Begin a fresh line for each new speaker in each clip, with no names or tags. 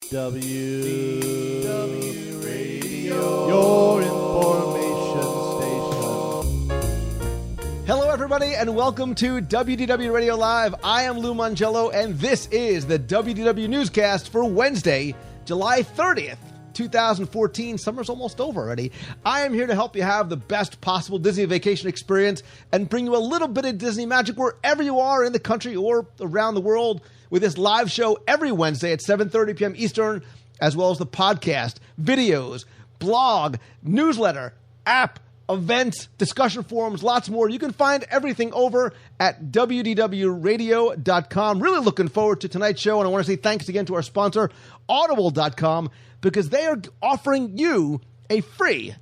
WDW Radio, your information station.
Hello, everybody, and welcome to WDW Radio Live. I am Lou Mangello, and this is the WDW Newscast for Wednesday, July 30th, 2014. Summer's almost over already. I am here to help you have the best possible Disney vacation experience and bring you a little bit of Disney magic wherever you are in the country or around the world with this live show every Wednesday at 7:30 p.m. Eastern, as well as the podcast, videos, blog, newsletter, app, events, discussion forums, lots more. You can find everything over at WDWradio.com. Really looking forward to tonight's show, and I want to say thanks again to our sponsor, Audible.com, because they are offering you a free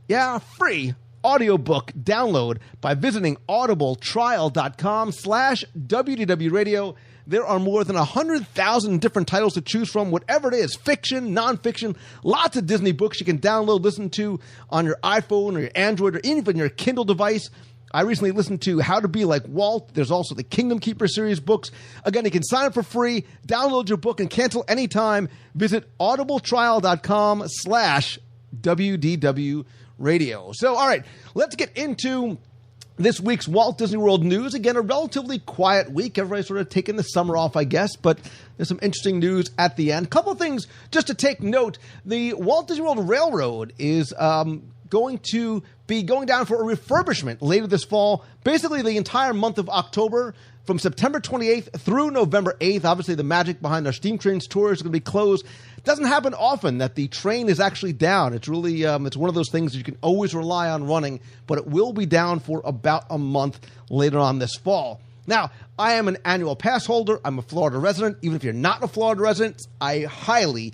audiobook download by visiting audibletrial.com/WDWradio. There are more than 100,000 different titles to choose from, whatever it is, fiction, nonfiction, lots of Disney books you can download, listen to on your iPhone or your Android or even your Kindle device. I recently listened to How to Be Like Walt. There's also the Kingdom Keeper series books. Again, you can sign up for free, download your book, and cancel anytime. Visit audibletrial.com/WDWradio. So, all right, let's get into this week's Walt Disney World news. Again, a relatively quiet week. Everybody's sort of taking the summer off, I guess, but there's some interesting news at the end. A couple of things just to take note. The Walt Disney World Railroad is going to be going down for a refurbishment later this fall. Basically, the entire month of October, from September 28th through November 8th. Obviously, the magic behind our Steam Trains tour is going to be closed. It doesn't happen often that the train is actually down. It's really it's one of those things that you can always rely on running, but it will be down for about a month later on this fall. Now, I am an annual pass holder. I'm a Florida resident. Even if you're not a Florida resident, I highly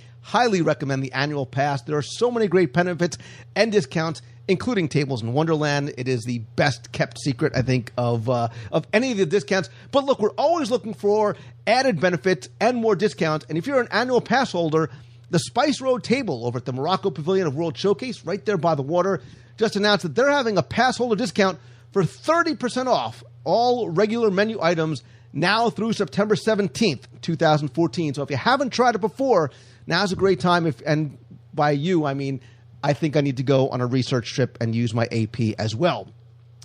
recommend the annual pass. There are so many great benefits and discounts, including Tables in Wonderland. It is the best kept secret, I think, of any of the discounts. But look, we're always looking for added benefits and more discounts. And if you're an annual pass holder, the Spice Road table over at the Morocco Pavilion of World Showcase, right there by the water, just announced that they're having a pass holder discount for 30% off all regular menu items now through September 17th, 2014. So if you haven't tried it before, now's a great time. And by you, I mean, I think I need to go on a research trip and use my AP as well.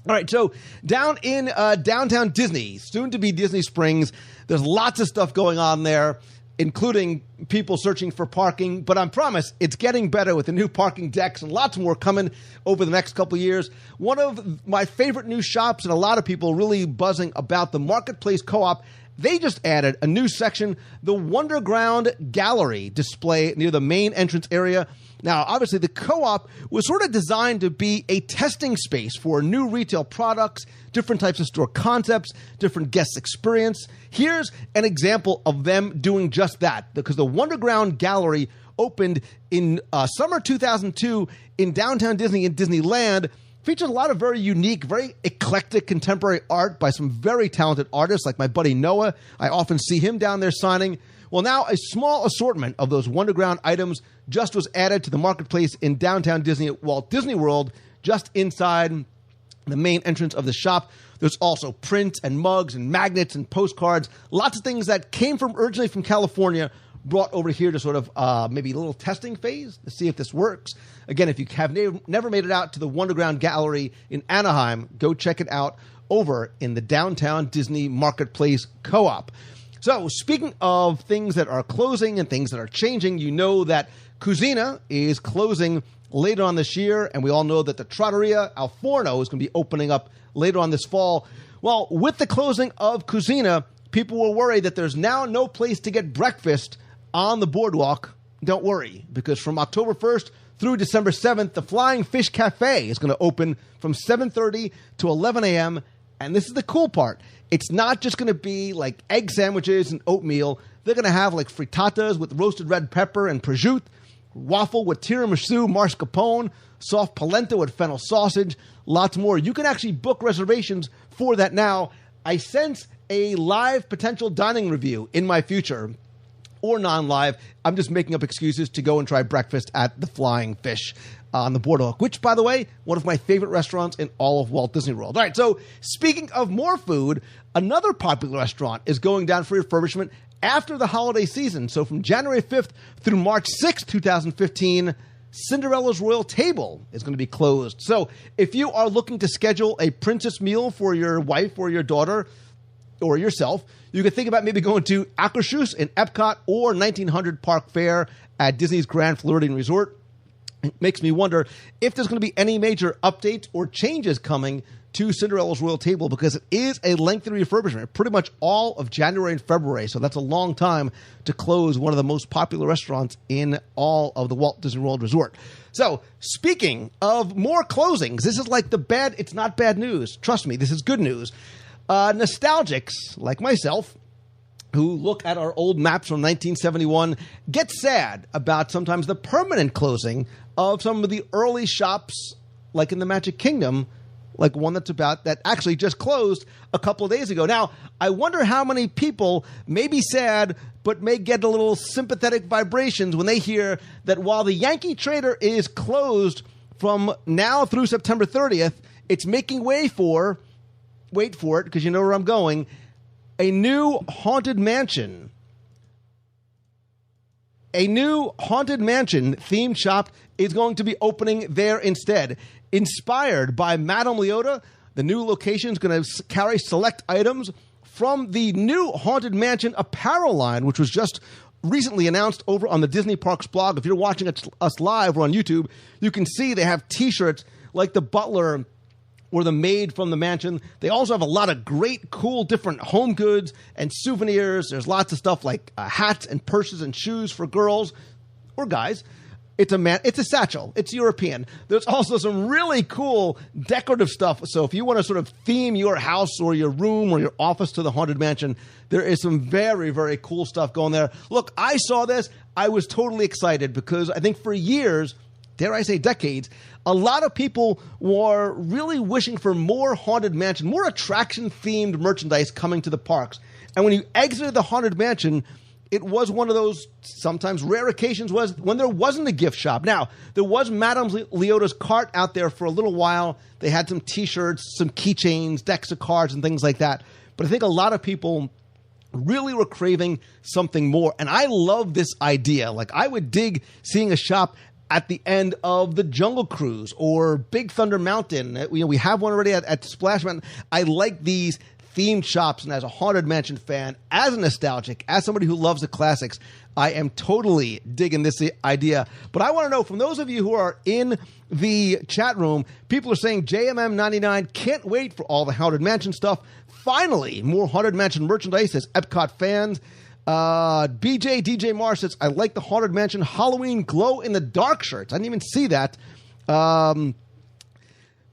All right, so down in downtown Disney, soon to be Disney Springs, there's lots of stuff going on there, including people searching for parking. But I promise it's getting better with the new parking decks and lots more coming over the next couple of years. One of my favorite new shops, and a lot of people really buzzing about the Marketplace Co-op, they just added a new section, the Wonderground Gallery display near the main entrance area. Now, obviously, the co-op was sort of designed to be a testing space for new retail products, different types of store concepts, different guest experience. Here's an example of them doing just that, because the Wonderground Gallery opened in summer 2002 in downtown Disney in Disneyland. Featured a lot of very unique, very eclectic contemporary art by some very talented artists like my buddy Noah. I often see him down there signing. Well, now a small assortment of those Wonderground items just was added to the Marketplace in downtown Disney at Walt Disney World, just inside the main entrance of the shop. There's also prints and mugs and magnets and postcards, lots of things that came from originally from California, brought over here to sort of maybe a little testing phase to see if this works. Again, if you have never made it out to the Wonderground Gallery in Anaheim, go check it out over in the downtown Disney Marketplace Co-op. So speaking of things that are closing and things that are changing, you know that Cucina is closing later on this year, and we all know that the Trattoria Al Forno is going to be opening up later on this fall. Well, with the closing of Cucina, people were worried that there's now no place to get breakfast on the boardwalk. Don't worry, because from October 1st through December 7th, the Flying Fish Cafe is going to open from 7:30 to 11 a.m., and this is the cool part. It's not just going to be like egg sandwiches and oatmeal. They're going to have like frittatas with roasted red pepper and prosciutto, waffle with tiramisu, mascarpone, soft polenta with fennel sausage, lots more. You can actually book reservations for that now. I sense a live potential dining review in my future, or non-live. I'm just making up excuses to go and try breakfast at the Flying Fish on the boardwalk, which, by the way, one of my favorite restaurants in all of Walt Disney World. All right, so speaking of more food, another popular restaurant is going down for refurbishment after the holiday season. So from January 5th through March 6th, 2015, Cinderella's Royal Table is going to be closed. So if you are looking to schedule a princess meal for your wife or your daughter or yourself, you can think about maybe going to Akershus in Epcot or 1900 Park Fair at Disney's Grand Floridian Resort. It makes me wonder if there's going to be any major updates or changes coming to Cinderella's Royal Table, because it is a lengthy refurbishment, pretty much all of January and February. So that's a long time to close one of the most popular restaurants in all of the Walt Disney World Resort. So speaking of more closings, this is like it's not bad news. Trust me, this is good news. Nostalgics like myself, who look at our old maps from 1971, get sad about sometimes the permanent closing of some of the early shops, like in the Magic Kingdom, like one that actually just closed a couple of days ago. Now, I wonder how many people may be sad, but may get a little sympathetic vibrations when they hear that while the Yankee Trader is closed from now through September 30th, it's making way for, wait for it, because you know where I'm going, a new Haunted Mansion. A new Haunted Mansion themed shop is going to be opening there instead. Inspired by Madame Leota, the new location is going to carry select items from the new Haunted Mansion apparel line, which was just recently announced over on the Disney Parks blog. If you're watching us live or on YouTube, you can see they have T-shirts like the butler or the maid from the mansion. They also have a lot of great, cool, different home goods and souvenirs. There's lots of stuff like hats and purses and shoes for girls or guys. It's a satchel. It's European. There's also some really cool decorative stuff. So if you want to sort of theme your house or your room or your office to the Haunted Mansion, there is some very, very cool stuff going there. Look, I saw this. I was totally excited because I think for years, dare I say decades, a lot of people were really wishing for more Haunted Mansion, more attraction-themed merchandise coming to the parks. And when you exited the Haunted Mansion, it was one of those sometimes rare occasions was when there wasn't a gift shop. Now, there was Madame Leota's cart out there for a little while. They had some T-shirts, some keychains, decks of cards, and things like that. But I think a lot of people really were craving something more. And I love this idea. Like, I would dig seeing a shop at the end of the Jungle Cruise or Big Thunder Mountain. We have one already at Splash Mountain. I like these themed shops, and as a Haunted Mansion fan, as a nostalgic, as somebody who loves the classics, I am totally digging this idea. But I want to know, from those of you who are in the chat room, people are saying JMM99 can't wait for all the Haunted Mansion stuff. Finally, more Haunted Mansion merchandise as Epcot fans. DJ Mars says, I like the Haunted Mansion Halloween glow-in-the-dark shirts. I didn't even see that.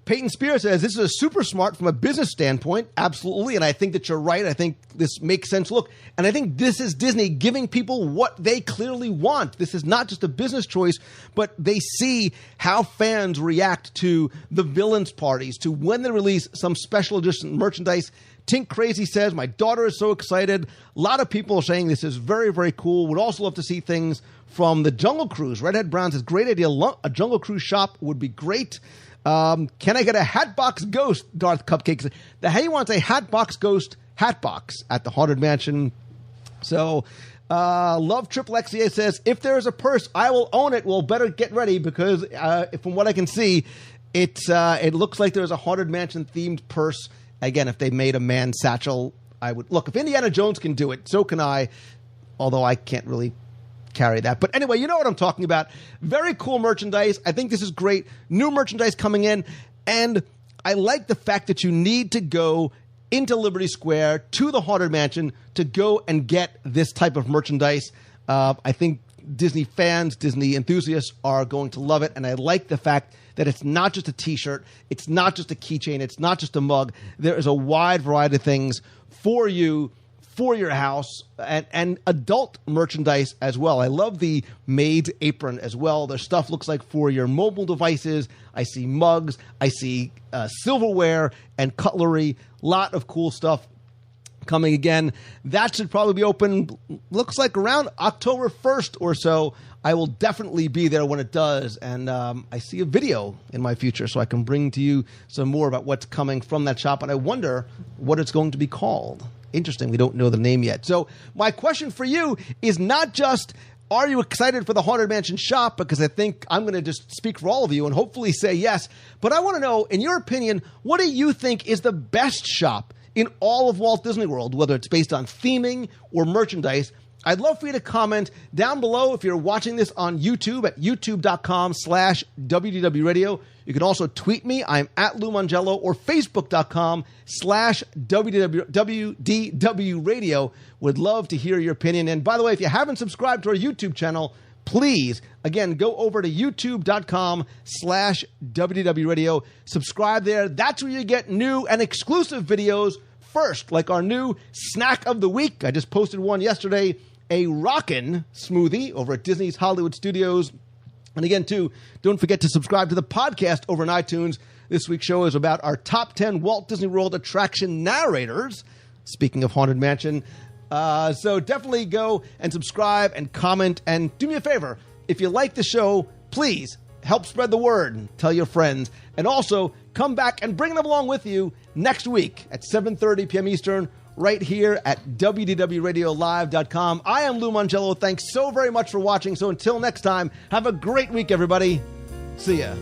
Peyton Spear says, this is a super smart from a business standpoint. Absolutely. And I think that you're right. I think this makes sense. Look, and I think this is Disney giving people what they clearly want. This is not just a business choice, but they see how fans react to the villains parties, to when they release some special edition merchandise. Tink Crazy says, my daughter is so excited. A lot of people are saying this is very, very cool. Would also love to see things from the Jungle Cruise. Redhead Brown says, great idea. A Jungle Cruise shop would be great. Can I get a Hatbox Ghost? Darth Cupcakes. He wants a Hatbox Ghost Hatbox at the Haunted Mansion. So, Love Triple XEA says, if there is a purse, I will own it. Well, better get ready because from what I can see, it looks like there's a Haunted Mansion themed purse. Again, if they made a man satchel, I would look. If Indiana Jones can do it, so can I. Although I can't really carry that. But anyway, you know what I'm talking about. Very cool merchandise. I think this is great. New merchandise coming in. And I like the fact that you need to go into Liberty Square to the Haunted Mansion to go and get this type of merchandise. I think Disney fans, Disney enthusiasts are going to love it. And I like the fact that it's not just a T-shirt. It's not just a keychain. It's not just a mug. There is a wide variety of things for you, for your house, and adult merchandise as well. I love the maid's apron as well. Their stuff looks like for your mobile devices. I see mugs. I see silverware and cutlery. Lot of cool stuff coming again. That should probably be open, looks like around October 1st or so. I will definitely be there when it does. And I see a video in my future, so I can bring to you some more about what's coming from that shop. And I wonder what it's going to be called. Interesting, we don't know the name yet. So my question for you is not just, are you excited for the Haunted Mansion shop? Because I think I'm going to just speak for all of you and hopefully say yes. But I want to know, in your opinion, what do you think is the best shop in all of Walt Disney World, whether it's based on theming or merchandise? I'd love for you to comment down below if you're watching this on YouTube at youtube.com/WDW Radio. You can also tweet me. I'm at Lou Mongello, or Facebook.com/WDW Radio. Would love to hear your opinion. And by the way, if you haven't subscribed to our YouTube channel, please, again, go over to youtube.com/WDW Radio. Subscribe there. That's where you get new and exclusive videos first, like our new Snack of the Week. I just posted one yesterday, a Rockin' Smoothie over at Disney's Hollywood Studios. And again, too, don't forget to subscribe to the podcast over on iTunes. This week's show is about our top 10 Walt Disney World attraction narrators, speaking of Haunted Mansion. So definitely go and subscribe and comment. And do me a favor, if you like the show, please help spread the word and tell your friends. And also, come back and bring them along with you next week at 7:30 p.m. Eastern, right here at WDWRadioLive.com. I am Lou Mongello. Thanks so very much for watching. So until next time, have a great week, everybody. See ya.